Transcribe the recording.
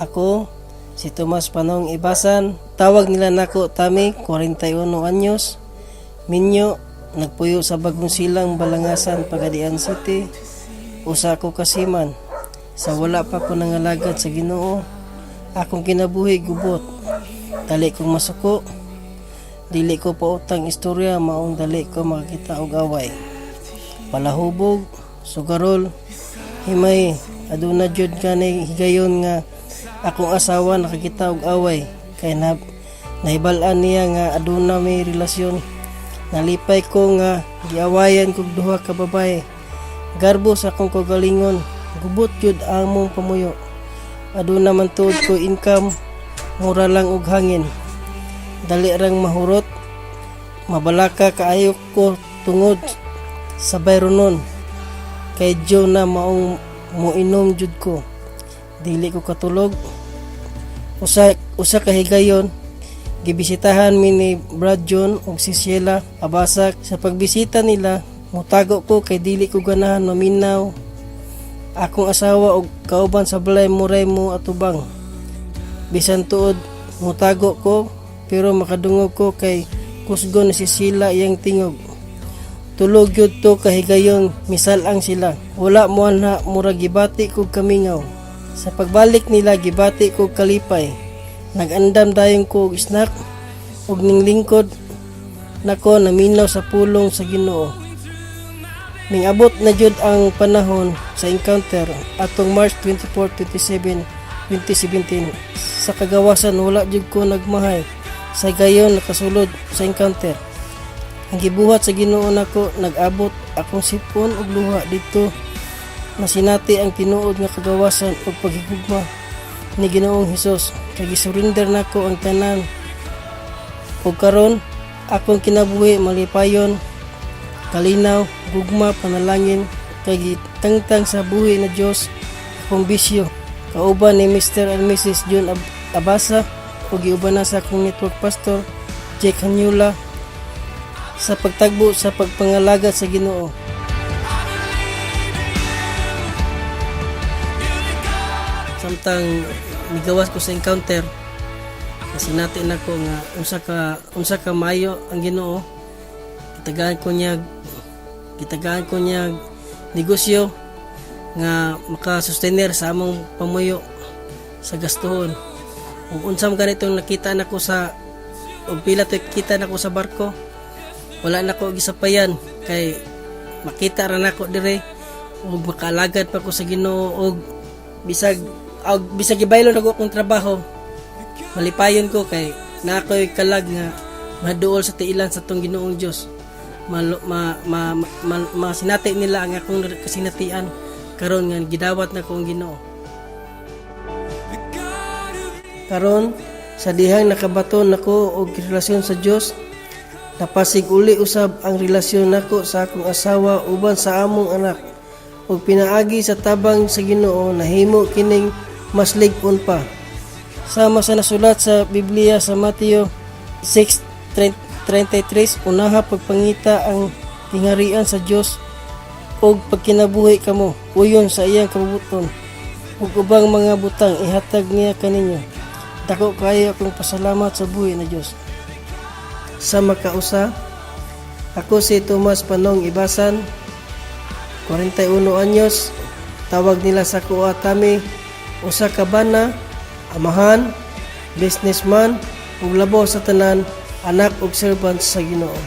Ako, si Tomas Panong Ibasan, tawag nila nako Tami, 41 anyos, minyo, nagpuyo sa Bagong Silang, Balangasan, Pagadian City. Usa ko kasiman, sa wala pa ko nangalagad sa Ginoo, akong kinabuhi gubot, dali kong masuko, dili ko pautang istorya, maong dali ko makakita og away. Palahubog, sugarol, himay, aduna jud kanay higayon nga akong asawa nakakita og away, kay nahibalaan niya nga aduna may relasyon. Nalipay ko nga giawayan kog duha ka babae. Garbo sa akong kagalingon, gubot jud among pamuyo. Aduna man tuod ko income, mura lang og hangin. Dali rang mahurot, mabalaka kaayo ko tungod sa bayronon. Kay Joe na maong moinom jud ko. Dili ko katulog. Usa ka higayon, gibisitahan mi ni Brad John ug si Sheila Abasak. Sa pagbisita nila, mutago ko kay dili ko ganahan maminaw akong asawa og kauban sa balay muray mo atubang. Bisan tuod mutago ko, pero makadungog ko kay kusgo na si Sheila iyang tingog. Tulog yun to kahigayon, misalang sila. Wala mo na mura gibati kog kamingaw. Sa pagbalik nila gibati kog kalipay. Nagandam dayon ko og snack ug ning lingkod nako naminaw sa pulong sa Ginoo. Ning abot na jud ang panahon sa encounter atong March 24, 27, 2017. Sa kagawasan wala jud ko nagmahay. Sa gayon nakasulod sa encounter. Ang gibuhat sa Ginoo nako, nag-abot akong sipon ug luha dito na sinati ang tinuod nga kagawasan ug paghigugma ni Ginoong Hesus. Kay gisurrender nako ang tanan. Ug karon akong kinabuhi malipayon, kalinaw, gugma, panalangin kay gitangtang sa buhi na Dios akong bisyo. Kauban ni Mr. and Mrs. John Abasa ug giuban na sa akong network pastor Jake Hanyula sa pagtagbo sa pagpangalaga sa Ginoo. Samtang migawas ko sa encounter, sinati na ko nga unsa ka maayo ang Ginoo. Gitagaan ko niya negosyo nga makasustainer sa among pamuyo sa gastuhon. Ug unsam ganitong nakita nako sa ug pila to kita nako sa barko, wala na ko gisapayan kay makita ra nako dire ug makaalagad pa ko sa Ginoo ug bisag gibaylo na ko akong trabaho, malipayon ko kay nakoy kalag nga maduol sa tiilan sa tong Ginoong Dios. Sinati nila ang akong kasinatian karon nga gidawat na ko ang Ginoo. Karon sa dihang nakabaton nako og relasyon sa Dios, napasig uli usab ang relasyon nako sa akong asawa uban sa among anak, ug pinaagi sa tabang sa Ginoo nahimo kining mas lig-on pa. Sama sa nasulat sa Biblia sa Mateo 6:33, unaha pagpangita ang tingharian sa Dios ug pagkinabuhi kamo uyon sa iyang kabubuton, ug ubang mga butang ihatag niya kaninyo. Dako kayo akong pasalamat sa buhi na Dios. Sa makausa, ako si Tomas Panong Ibasan, 41 anyos, tawag nila sa kuha Tami, usa ka bana, amahan, businessman, ug labaw sa tanan, anak ug servant sa Ginoo.